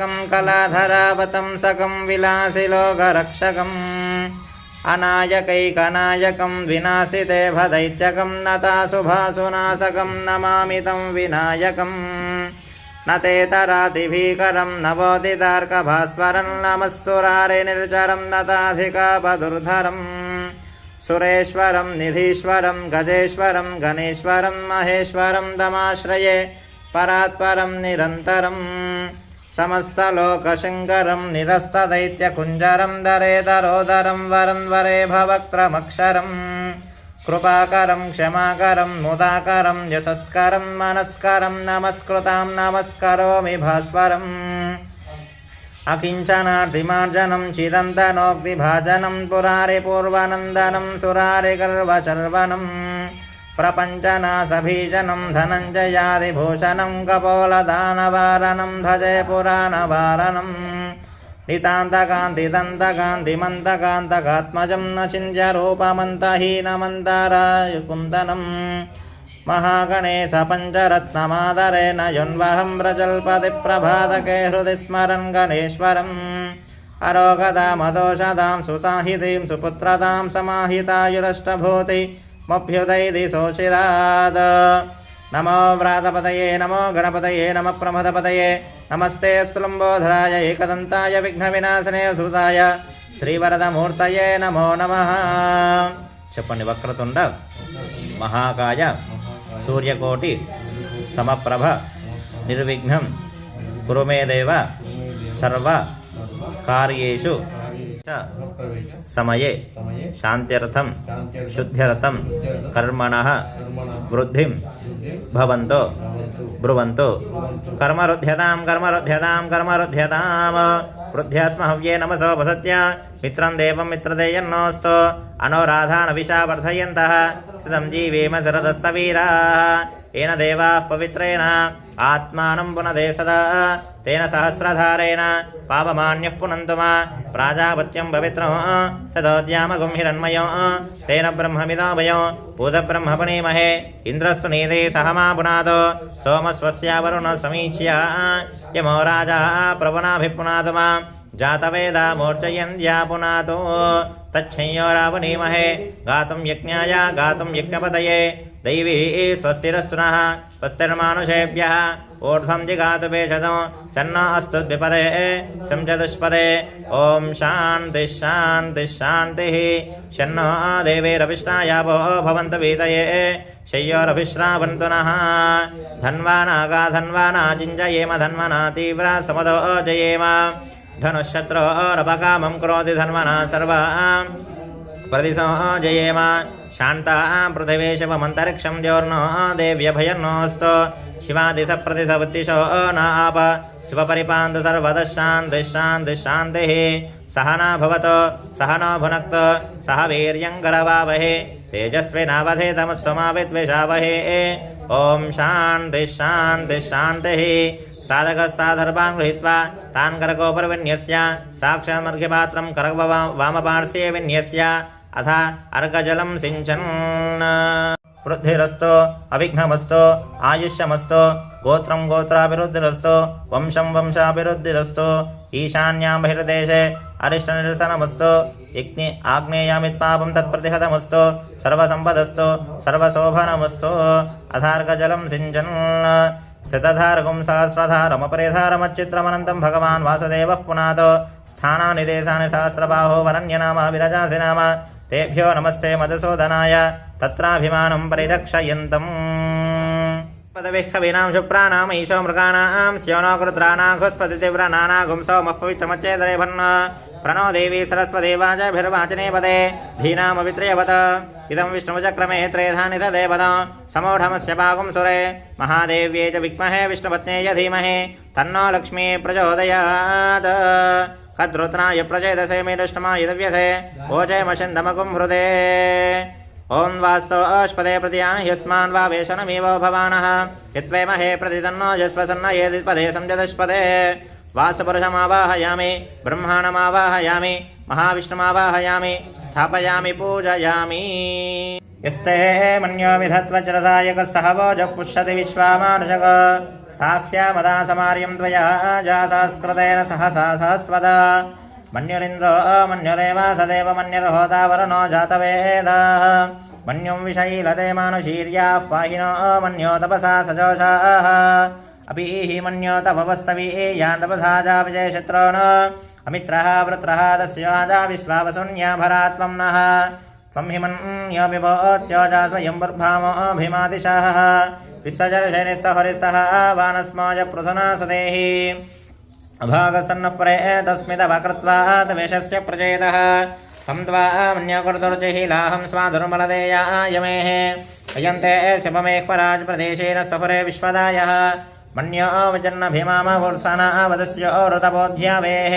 తారకం కళాధరావతంసకం విలాసిలోకరక్షకం అనాయకైకనాయకం వినాశితే భదైత్యకం నతాశుభాసునాశకం నమామి తం వినాయకం నతేతరాతిభీకరం నవోదితార్కభాస్వరం నమస్సురారి నిర్జరం నతాధికాపదుర్ధరం సురేశ్వరం నిధీశ్వరం గజేశ్వరం గణేశ్వరం మహేశ్వరం దమాశ్రయే పరాత్పరం నిరంతరం సమస్తలోకశంకరం నిరస్తదైత్యకుంజరం దరేదరోదరం వరం వరే భవక్త్రమక్షరం కృపాకరం క్షమాకరం ముదాకరం యశస్కరం మనస్కరం నమస్కృతాం నమస్కరోమి భాస్వరం అకించనార్ధిమార్జనం చిరంతనోక్తిభాజనం పురారి పూర్వనందనం సురారి గర్వచర్వణం ప్రపంచనాశభీజనం ధనంజయాదిభూషణం కపోలదానవారణం భజే పురాణవారణం నితాంతకాంతిదంతకాంతిమంతకాంతకాత్మజం నచింత్యరూపమంతహీనమంతరాయుకుందనం మహాగణేశ పంచరత్నమాదరేణ యున్వహం ప్రజల్పతి ప్రభాతకే హృది స్మరన్ గణేశ్వరం అరోగదామదోషదాం సుసాహితీం సుపుత్రదాం సమాహితాయురష్టభూతి మభ్యుదైది శోచిరాద్ నమో వ్రాతపతయే నమో గణపతయే నమ ప్రమదపతయే నమస్తే స్థులంబోధరాయ ఏకదంతాయ విఘ్న వినాశనే సుతాయ శ్రీవరదమూర్తయే నమో నమః. చెప్పండి. వక్రతుండ మహాకాయ సూర్యకోటి సమప్రభ నిర్విఘ్నం కురు మే దేవ సర్వ కార్యేషు సమయే శాంత్యర్థం శుద్ధ్యర్థం కర్మణః వృద్ధిం భవంతో బ్రువంతో కర్మరుధ్యతాం కర్మరుధ్యతాం కర్మరుధ్యతాం వృద్ధ్యాస్మ హవ్యే నమసో వసత్య మిత్రం దేవం మిత్రదేయన్నోస్తు అనోరాధాన విషా వర్ధయంతః సిదం జీవేమ శరదస్తవీరాः ఏన దేవాః పవిత్రేణ ఆత్మానం పునదే సదా తేన సహస్రధారేణ పాపమాన్యః పునంతు మా ప్రాజాపత్యం పవిత్రం సదోద్యామగుం హిరణ్మయం తేన బ్రహ్మమిదాభయం భూతబ్రహ్మ పునీమహే ఇంద్రస్సు నీదే సహమా పునాదో సోమస్వస్యావరుణ సమీచ్య యమో రాజా ప్రవనాభిపునాదు మా జాతవేదా మూర్ఛయంత్యా పునాతో తచ్చంయోరావనీమహే గాతుం యజ్ఞాయ గాతుం యజ్ఞపతయే దైవీ స్వస్తిరస్సునః స్వస్తిర్మానుషేభ్యः ఊర్ధ్వం జిగాతు భేషజం సన్నో అస్తు ద్విపదే సంచతుష్పదే ఓం శాంతి శాంతి శాంతి షన్నో దేవైరవిష్టాయావో భవంతు వీతయే శయ్యోరభిశ్రావంతు నః ధన్వానాగా ధన్వానా జింజయేమ ధన్వనా తీవ్ర సమదో జయేమ ధనుశత్రోరపకామం క్రోధి ధన్వనా సర్వ ప్రతిసో జయేమ శాంతా పృథివీ శివమంతరిక్షం జ్యోర్నో దేవ్యభయన్నోస్తు శివాదిశ ప్రతిశవత్తిశో నాప శివపరిపాంతు సర్వదః శాంతి శాంతి శాంతి సహనా భవతు సహనో భునక్తు సహ వీర్యం కరవావహే తేజస్వినావధేతమస్తు మా విద్విషావహే ఓం శాంతి శాంతి శాంతి సాధకస్తాధర్వాన్ గృహీత్వా తాన్ కరకోపరి విన్యస్య సాక్షామర్ఘ్యపాత్రం కరవామపార్శ్వే విన్యస్య అథ అర్ఘజలం సించన్ వృద్ధిరస్తు అవిఘ్నమస్తు ఆయుష్యమస్తు గోత్రం గోత్రాభివృద్ధిరస్తు వంశం వంశాభివృద్ధిరస్తు ఈశాన్యాం బహిర్దేశే అరిష్టనిరసనమస్తు యజ్ఞే ఆగ్నేయామిత్పాపం తత్ప్రతిహతమస్తు సర్వసంపదస్తు సర్వశోభనమస్తు అథార్ఘజలం సించన్ శతధారకం సహస్రధారమపరిధారమచ్చిత్రమనంతం భగవాన్ వాసుదేవః పునాతో స్థానాని దేశాని సహస్రబాహో వరన్యనామ విరజాసి నామ తేభ్యో నమస్తే మధుసూదనాయ తత్రాభిమానం పరిరక్షయంతం పదవిః కవీనాం శుప్రాణాం ఈశో మృగాణాం స్యోనో కృత్రాణాఘుస్పతి తీవ్రనానాగుం సోమః పవిత్రమచ్చేదరేభన్న ప్రణో దేవీ సరస్వతి వాజభిర్వాచనే పదే ధీనామవిత్రయవత ఇదం విష్ణుచక్రమే త్రేధాని తదేవద సమూఢమస్య భాగం సురే మహాదేవ్యే చ విద్మహే విష్ణుపత్న్యై ధీమహి తన్నో లక్ష్మీ ప్రచోదయాత్ కద్రుత్నాయ ప్రచేదసే మేరుష్ణమాయ దవ్యసే ఓజయమశందమకుం హృదే ఓం వాస్తో అష్పదే ప్రతియాన యస్మాన్ వా వేషణమేవో భవానః యత్వేమహే ప్రతితన్నో యస్వసన్న ఏదిపదే సంజదష్పదే వాస్తపురుషమావాహయామి బ్రహ్మాణమావాహయామి మహావిష్ణుమావాహయామి స్థాపయామి పూజయామి. यस्ते मन्यो विधत्वज्रसायकः सहवोजः पुष्यति विश्वामानुषक साक्ष्यामदा समार्यं त्वया जासास्कृतेन सहसा सहस्वदा मन्युरिन्द्रो मन्युरेव सदेव मन्युर्होतावरुणो जातवेदाः मन्युं विषैलते मानुशीर्याः पाहिनो मन्यो तपसा सजोषाः अपीहि मन्यो तपवस्तवीयान् तपसा जाविजयशत्रो न अमित्रः वृत्रः तस्याजा विश्वावसुन्या भरात्वं नः त्वं हि मन्यो विभोत्योजा स्वयं वर्भामोऽभिमादिशः विश्वजलशनिस्सहरिस्सः वानस्माय पृथुना सदेहि अभागसन्नपरे तस्मिदवकृत्वा तवेशस्य प्रचेतः तं त्वा मन्यकृतुर्जहिलाहं स्वाधुर्मलदेयायमेः अयन्ते शिवमेः पराजप्रदेशेन सफरे विश्वदायः मन्यो वजन्नभिमामवुर्सनावदस्य ऋतबोध्यावेः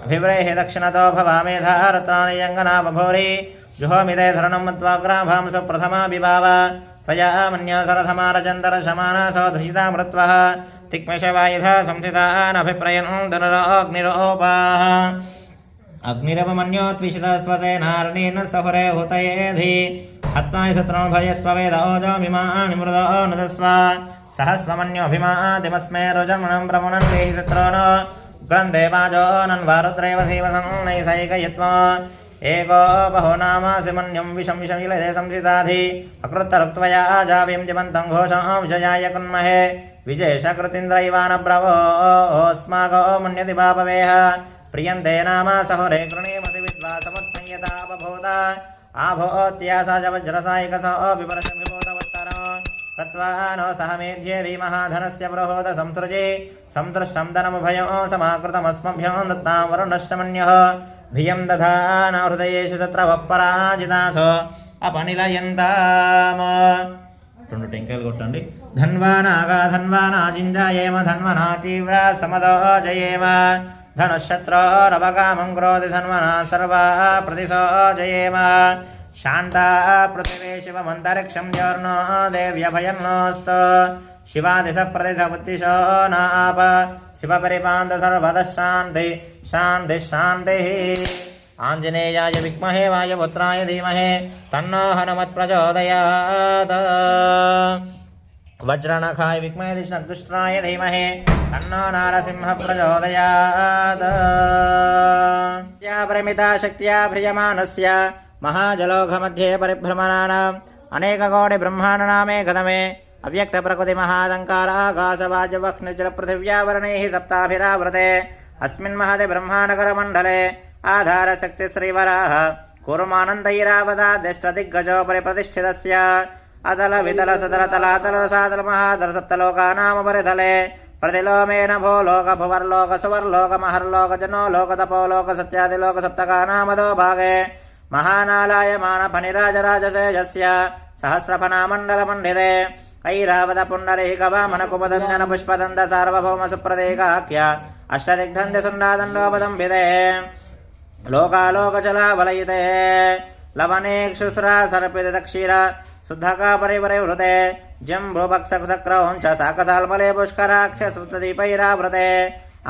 अभिव्रेः दक्षिणतो भवामेधा रत्नानि यङ्गना बभूरि जुहोमिदे धरणं मत्वाग्राभां सुप्रथमा विभाव त्वया मन्यो सरथमारजन्तरशमाना सौधुषिता मृत्वः तिक्मशवायुधा संस्थितानभिप्रयन् धनुरोऽग्निरोपाः अग्निरपमन्योत्विषितस्वसेनारणेन सहुरे हुतयेधि हत्वाय शत्रुभयस्ववेदोजमिमानि मृदो नुदस्व सहस्वमन्योऽभिमातिमस्मे रुजन्मनं प्रमुणन् देहि शत्रून् ग्रन्थे वाजो नन्वारुद्रैव शिवसन्नैसैकयत्वा एको बहो नामासि मन्यं विषं विषमिलदे संसिताधि अकृत्तरुक्त्वया जावीं जिमन्तं घोषं विजयाय कुन्महे विजयशकृतीन्द्रैवानब्रवोऽस्माको मन्यति पापवेह प्रियन्ते नाम सहुरे कृणीमसि विद्वासमत्संयता बभूत आभोत्यासा च वज्रसायिकसो विपरशमिभूतवत्तरो कृत्वा नो सह मेध्ये धीमहाधनस्य बृहोद संसृजे संतृष्टं धनमुभयो समाकृतमस्मभ्यो दत्तां वरुणश्च मन्यः भियं दधान हृदयेषु तत्र वः पराजितासो अपनिलयन्ताम् రెండు టెంకాయలు కొట్టండి ధన్వానాగా ధన్వానాజింజాయేమ ధన్వనా తీవ్ర సమదో జయేమ ధనుశత్రోరవకామం క్రోధి ధన్వనా సర్వా ప్రతిశో జయేమ శాంతా పృథివీ శివమంతరిక్షం యోర్నో దేవ్యభయన్నోస్తు శివాదిశ ప్రతిశ బుద్ధిశో నాప శివపరిపాంత సర్వదః శాంతి శాంతి శాంతి आंजनेयाय विद्महे वायुपुत्राय धीमहि तन्नो हनुमत्प्रचोदयात् वज्रनखाय विद्महे कृष्णाय धीमहि तन्नो नारसिंहः प्रचोदयात् या परिमिता शक्त्या प्रियमाणस्य महाजलौघमध्ये परिभ्रमणानाम् अनेककोटिब्रह्माण्डनामे कदमे अव्यक्तप्रकृतिमहादङ्काराकाशवाजवह्निजलपृथिव्यावरणैः सप्ताभिरावृते अस्मिन् महते ब्रह्माण्डकरमण्डले आधारशक्तिश्रीवराः कूर्मानन्दैरावदाद्यष्टदिग्गजोपरि प्रतिष्ठितस्य अतल वितल सतल तलातल रसातल महातल सप्तलोकानामुपरितले प्रतिलोमेन भो लोक भुवर्लोक सुवर्लोक महर्लोक जनो लोक तपो लोक सत्यादिलोक सप्तकानामदो भागे महानालायमानफनिराजराजसेजस्य सहस्रफनामण्डलमण्डिते ऐरावत पुण्डरीकवामनकुपदञ्जन पुष्पदन्त सार्वभौम सुप्रदेकाख्य अष्टदिग्धन्ध्यसुण्डादण्डोपदम्बिते लोकालोकजलावलयिते लवनेक्षुस्रा सर्पितदक्षिर शुद्धका परिवृते जम्भुभक्षक्रौञ्च साकसाल्मले पुष्कराक्षसुप्तदीपैरावृते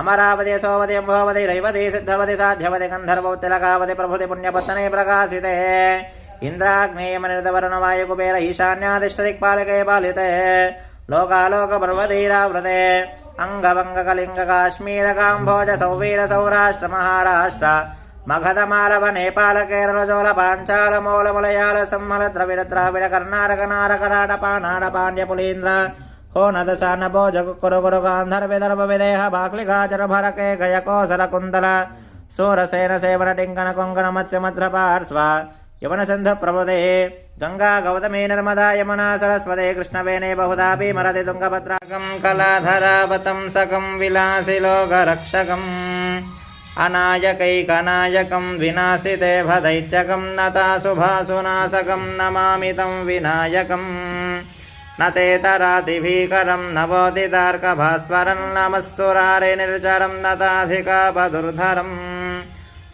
अमरावति सोवति अम्भोवति रैवति सिद्धवति साध्यवति गन्धर्वतिलकावति प्रभृति पुण्यपत्तने प्रकाशिते इन्द्राग्नेयमनिर्दवर्णवायुकुबेर ईशान्यादिष्टदिक्पालके पालिते लोकालोकपर्वतीरावृते अंगभंगकलिंगकाश्मीरकाम्भोज सौवीर सौराष्ट्र महाराष्ट्र मगधमालव नेपाल केरल चोल पांचाल मूल मलयाल संहल द्रविड़ द्राविड़ कर्नाटक नारकराडपा नाडपाण्ड्य पुलीन्द्र होनद सानभो जगुकुरु गुरु गांधर विदर्भ विदेह बाक्लिगाचर भरके गय कौशल कुंतल सूरसेन सेवन टिंकन कोंकण मत्स्य मध्र पार्श्व यवन सिंध प्रभुदे गंगा गौतमी नर्मदा यमुना सरस्वती कृष्णवेणे बहुधा भीमरति तुंगभद्राकं कलाधरावतं सकं विलासि लोकरक्षकम् अनायकैकनायकं विनाशिते भदैत्यकं नताशुभासुनाशकं नमामि तं विनायकम् न ते तरातिभीकरं नवोदितार्कभास्वरं नमः सुरारे निर्जरं नताधिकापदुर्धरम्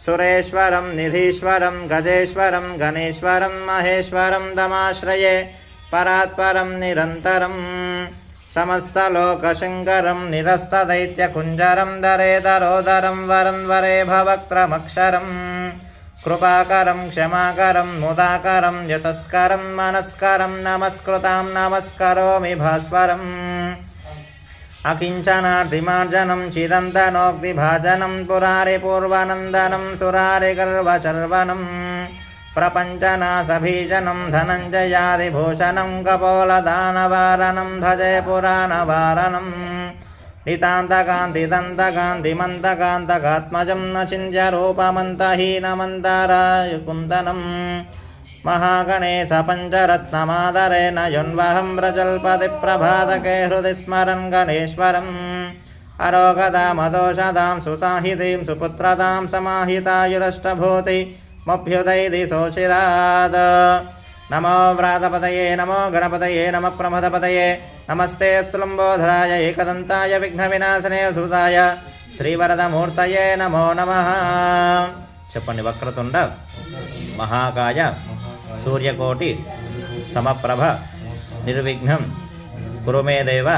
सुरेश्वरं निधीश्वरं गजेश्वरं गणेश्वरं महेश्वरं दमाश्रये परात्परं निरन्तरं समस्तलोकशङ्करं निरस्तदैत्यकुञ्जरं दरेदरोदरं वरं वरे भवक्त्रमक्षरं कृपाकरं क्षमाकरं मुदाकरं यशस्करं मनस्करं नमस्कृतां नमस्करोमि भास्वरम् अकिञ्चनार्तिमार्जनं चिरन्तनोक्तिभाजनं पुरारिपूर्वनन्दनं सुरारिगर्वचर्वनं प्रपञ्चनाशभीजनं धनञ्जयादिभूषणं कपोलदानवारणं भजे पुराणवारणम् नितान्तकान्तिदन्तकान्तिमन्तकान्तकात्मजं न चिन्त्यरूपमन्तहीनमन्तारायुकुन्दनं महागणेशपञ्चरत्नमादरेण युन्वहं व्रजल्पति प्रभातके हृदि स्मरन् गणेश्वरम् अरोगदामदोषदां सुसाहितीं सुपुत्रतां समाहितायुरष्टभूति मभ्युदैति शोचिराद नमो व्रातपतये नमो गणपतये नमः प्रमदपतये नमस्ते स्तुलम्बोधराय एकदन्ताय विघ्नविनाशने सुताय श्रीवरदमूर्तये नमो नमः చెప్పండి వక్రతుండ మహాకాయ సూర్యకోటి సమప్రభ నిర్విఘ్నం కురు మే దేవ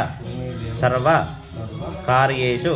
సర్వ కార్యేషు